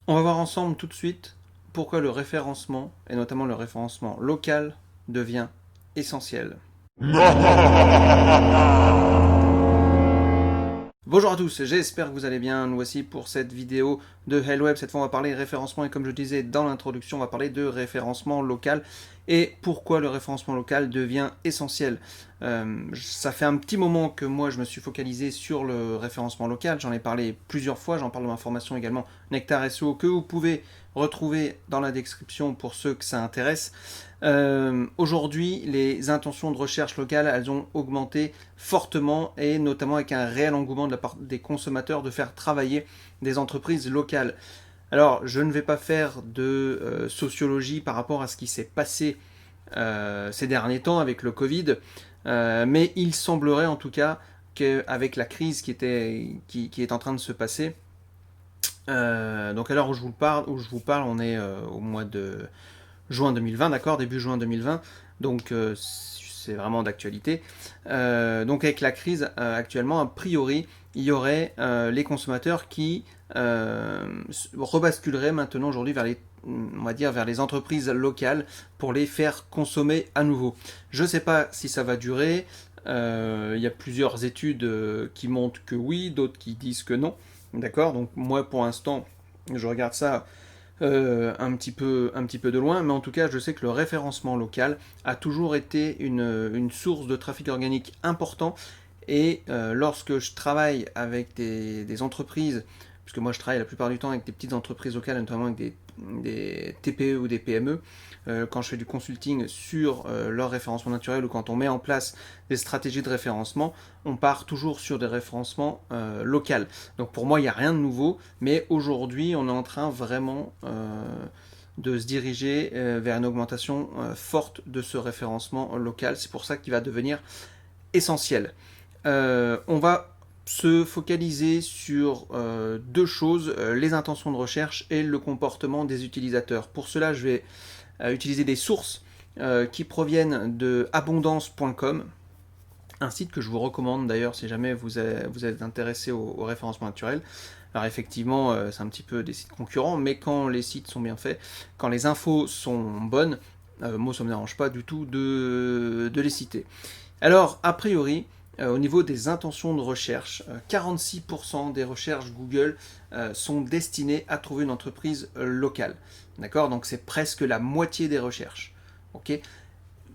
On va voir ensemble tout de suite pourquoi le référencement, et notamment le référencement local, devient essentiel. Bonjour à tous, j'espère que vous allez bien. Nous voici pour cette vidéo de HelloWeb. Cette fois, on va parler référencement et comme je disais dans l'introduction, on va parler de référencement local et pourquoi le référencement local devient essentiel. Ça fait un petit moment que moi je me suis focalisé sur le référencement local. J'en ai parlé plusieurs fois, j'en parle dans ma formation également Nectar SEO que vous pouvez retrouver dans la description pour ceux que ça intéresse. Aujourd'hui, les intentions de recherche locale, elles ont augmenté fortement et notamment avec un réel engouement de la part des consommateurs de faire travailler des entreprises locales. Alors, je ne vais pas faire de sociologie par rapport à ce qui s'est passé ces derniers temps avec le Covid, mais il semblerait en tout cas qu'avec la crise qui est en train de se passer, donc à l'heure où je vous parle, on est au mois de juin 2020, d'accord, début juin 2020, donc c'est vraiment d'actualité. Donc avec la crise actuellement, a priori, il y aurait les consommateurs qui rebasculeraient maintenant aujourd'hui vers les, on va dire, vers les entreprises locales pour les faire consommer à nouveau. Je ne sais pas si ça va durer. Il y a plusieurs études qui montrent que oui, d'autres qui disent que non. D'accord. Donc moi, pour l'instant, je regarde ça un petit peu de loin, mais en tout cas, je sais que le référencement local a toujours été une source de trafic organique important. Et lorsque je travaille avec des entreprises, puisque moi je travaille la plupart du temps avec des petites entreprises locales, notamment avec des TPE ou des PME, quand je fais du consulting sur leur référencement naturel ou quand on met en place des stratégies de référencement, on part toujours sur des référencements locaux. Donc pour moi, il n'y a rien de nouveau, mais aujourd'hui, on est en train vraiment de se diriger vers une augmentation forte de ce référencement local. C'est pour ça qu'il va devenir essentiel. On va se focaliser sur deux choses, les intentions de recherche et le comportement des utilisateurs. Pour cela, je vais utiliser des sources qui proviennent de abondance.com, un site que je vous recommande d'ailleurs si jamais vous êtes intéressé au référencement naturel. Alors effectivement, c'est un petit peu des sites concurrents, mais quand les sites sont bien faits, quand les infos sont bonnes, moi ça ne me dérange pas du tout de les citer. Alors, a priori, au niveau des intentions de recherche, 46% des recherches Google sont destinées à trouver une entreprise locale. D'accord. Donc c'est presque la moitié des recherches. Ok.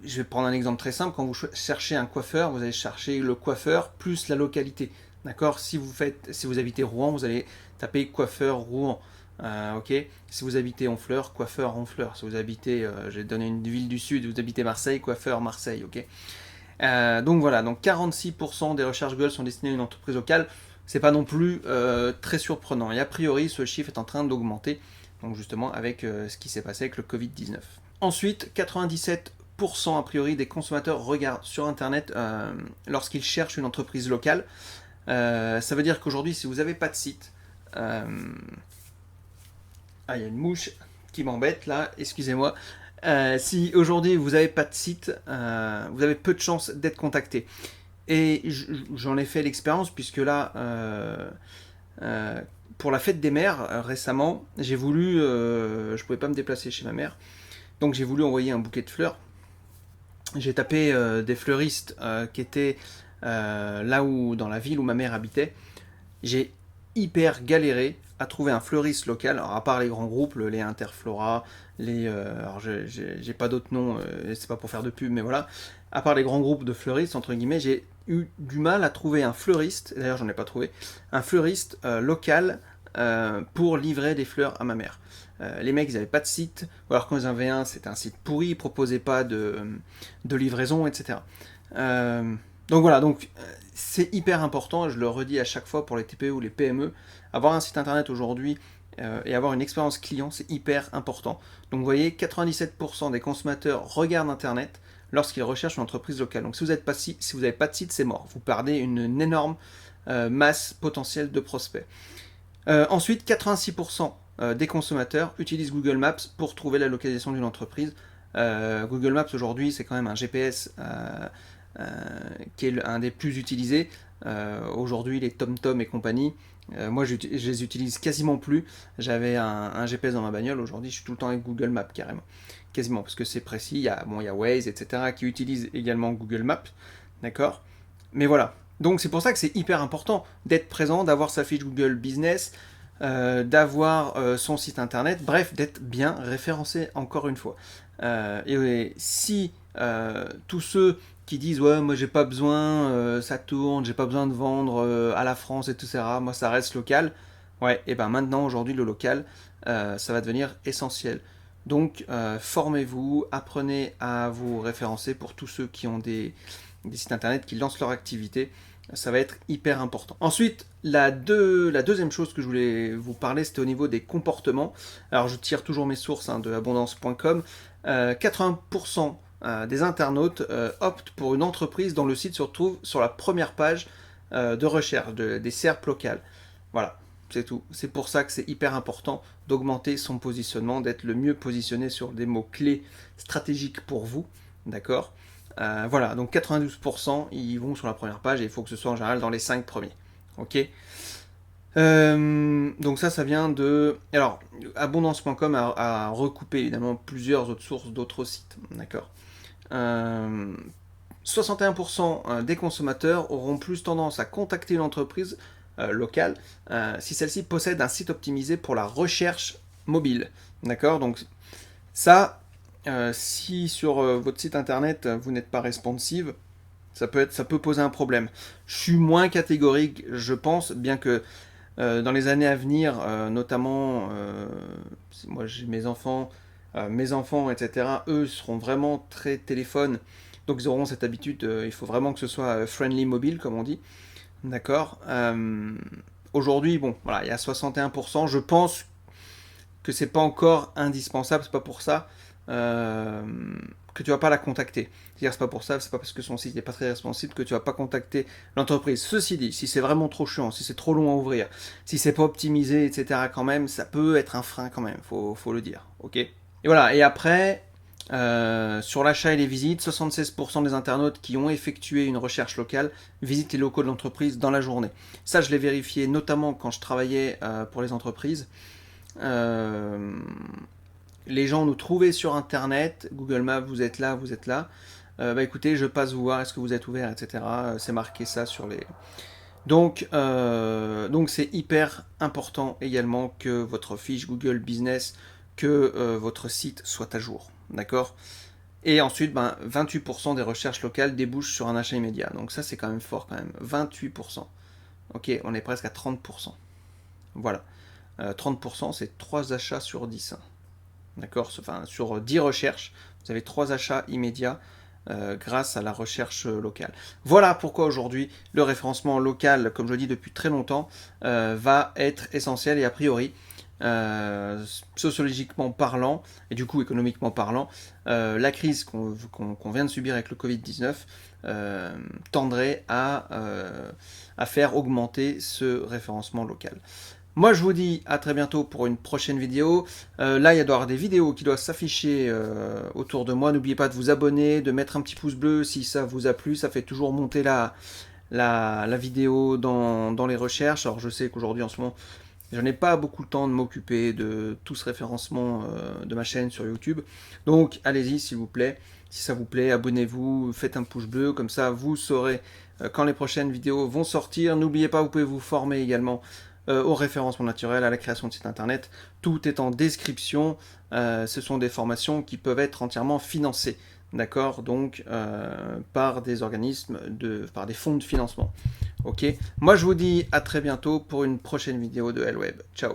Je vais prendre un exemple très simple. Quand vous cherchez un coiffeur, vous allez chercher le coiffeur plus la localité. D'accord. Si vous habitez Rouen, vous allez taper coiffeur Rouen. Ok. Si vous habitez Honfleur, coiffeur Honfleur. Si vous habitez, j'ai donné une ville du sud, vous habitez Marseille, coiffeur Marseille. Ok. Donc voilà, donc 46% des recherches Google sont destinées à une entreprise locale. C'est pas non plus très surprenant. Et a priori, ce chiffre est en train d'augmenter, donc justement avec ce qui s'est passé avec le Covid-19. Ensuite, 97% a priori des consommateurs regardent sur Internet lorsqu'ils cherchent une entreprise locale. Ça veut dire qu'aujourd'hui, si vous n'avez pas de site, il y a une mouche qui m'embête là, excusez-moi. Si aujourd'hui vous n'avez pas de site, vous avez peu de chances d'être contacté. Et j'en ai fait l'expérience puisque là, pour la fête des mères, récemment, j'ai voulu, je pouvais pas me déplacer chez ma mère, donc j'ai voulu envoyer un bouquet de fleurs. J'ai tapé des fleuristes qui étaient là où, dans la ville où ma mère habitait. J'ai hyper galéré à trouver un fleuriste local, alors à part les grands groupes, les Interflora, alors j'ai pas d'autres noms, c'est pas pour faire de pub, mais voilà, à part les grands groupes de fleuristes, entre guillemets, j'ai eu du mal à trouver un fleuriste, d'ailleurs j'en ai pas trouvé, un fleuriste local pour livrer des fleurs à ma mère. Les mecs ils avaient pas de site, ou alors quand ils en avaient un, c'était un site pourri, ils proposaient pas de livraison, etc. Donc voilà, donc c'est hyper important, je le redis à chaque fois pour les TPE ou les PME, avoir un site internet aujourd'hui et avoir une expérience client, c'est hyper important. Donc vous voyez, 97% des consommateurs regardent internet lorsqu'ils recherchent une entreprise locale. Donc si vous n'avez pas de site, c'est mort. Vous perdez une énorme masse potentielle de prospects. Ensuite, 86% des consommateurs utilisent Google Maps pour trouver la localisation d'une entreprise. Google Maps aujourd'hui, c'est quand même un GPS qui est un des plus utilisés. Aujourd'hui, les TomTom et compagnie, Moi, je les utilise quasiment plus. J'avais un GPS dans ma bagnole. Aujourd'hui, je suis tout le temps avec Google Maps, carrément. Quasiment, parce que c'est précis. Il y a Waze, etc., qui utilise également Google Maps. D'accord. Mais voilà. Donc, c'est pour ça que c'est hyper important d'être présent, d'avoir sa fiche Google Business, d'avoir son site internet, bref, d'être bien référencé, encore une fois. Et si tous ceux qui disent ouais moi j'ai pas besoin, ça tourne, j'ai pas besoin de vendre à la France et tout ça, moi ça reste local, ouais, et ben maintenant aujourd'hui le local ça va devenir essentiel. Donc formez-vous, apprenez à vous référencer pour tous ceux qui ont des sites internet qui lancent leur activité, ça va être hyper important. Ensuite, la deuxième chose que je voulais vous parler, c'était au niveau des comportements. Alors je tire toujours mes sources de abondance.com. 80% des internautes optent pour une entreprise dont le site se retrouve sur la première page de recherche des SERP locales. Voilà, c'est tout. C'est pour ça que c'est hyper important d'augmenter son positionnement, d'être le mieux positionné sur des mots-clés stratégiques pour vous. D'accord. Voilà, donc 92% ils vont sur la première page et il faut que ce soit en général dans les 5 premiers. Ok. Donc ça vient de... Alors, abondance.com a recoupé évidemment plusieurs autres sources d'autres sites. D'accord. 61% des consommateurs auront plus tendance à contacter une entreprise locale si celle-ci possède un site optimisé pour la recherche mobile. D'accord. Donc ça... si sur votre site internet vous n'êtes pas responsive, ça peut poser un problème. Je suis moins catégorique, je pense, bien que dans les années à venir, notamment, moi j'ai mes enfants, etc., eux seront vraiment très téléphones, donc ils auront cette habitude, il faut vraiment que ce soit friendly mobile, comme on dit. D'accord. Aujourd'hui, bon, voilà, il y a 61%, je pense que c'est pas encore indispensable, c'est pas pour ça que tu vas pas la contacter. C'est-à-dire c'est pas pour ça, c'est pas parce que son site n'est pas très responsive que tu vas pas contacter l'entreprise. Ceci dit, si c'est vraiment trop chiant, si c'est trop long à ouvrir, si c'est pas optimisé, etc. quand même, ça peut être un frein quand même, faut le dire. Ok. Et voilà. Et après, sur l'achat et les visites, 76% des internautes qui ont effectué une recherche locale visitent les locaux de l'entreprise dans la journée. Ça, je l'ai vérifié notamment quand je travaillais pour les entreprises. Les gens nous trouvaient sur internet, Google Maps, vous êtes là, vous êtes là. Bah écoutez, je passe vous voir, est-ce que vous êtes ouvert, etc. C'est marqué ça sur les... Donc c'est hyper important également que votre fiche Google Business, que votre site soit à jour. D'accord. Et ensuite, 28% des recherches locales débouchent sur un achat immédiat. Donc ça, c'est quand même fort quand même. 28%. Ok, on est presque à 30%. Voilà. 30%, c'est 3 achats sur 10. D'accord. Enfin, sur 10 recherches, vous avez 3 achats immédiats grâce à la recherche locale. Voilà pourquoi aujourd'hui, le référencement local, comme je le dis depuis très longtemps, va être essentiel et a priori, sociologiquement parlant, et du coup économiquement parlant, la crise qu'on vient de subir avec le Covid-19 tendrait à faire augmenter ce référencement local. Moi, je vous dis à très bientôt pour une prochaine vidéo. Là, il doit y avoir des vidéos qui doivent s'afficher autour de moi. N'oubliez pas de vous abonner, de mettre un petit pouce bleu si ça vous a plu. Ça fait toujours monter la vidéo dans les recherches. Alors, je sais qu'aujourd'hui, en ce moment, je n'ai pas beaucoup de temps de m'occuper de tout ce référencement de ma chaîne sur YouTube. Donc, allez-y, s'il vous plaît. Si ça vous plaît, abonnez-vous, faites un pouce bleu. Comme ça, vous saurez quand les prochaines vidéos vont sortir. N'oubliez pas, vous pouvez vous former également au référencement naturel, à la création de sites internet. Tout est en description. Ce sont des formations qui peuvent être entièrement financées. D'accord. Donc, par des organismes, par des fonds de financement. Ok. Moi, je vous dis à très bientôt pour une prochaine vidéo de L-Web. Ciao.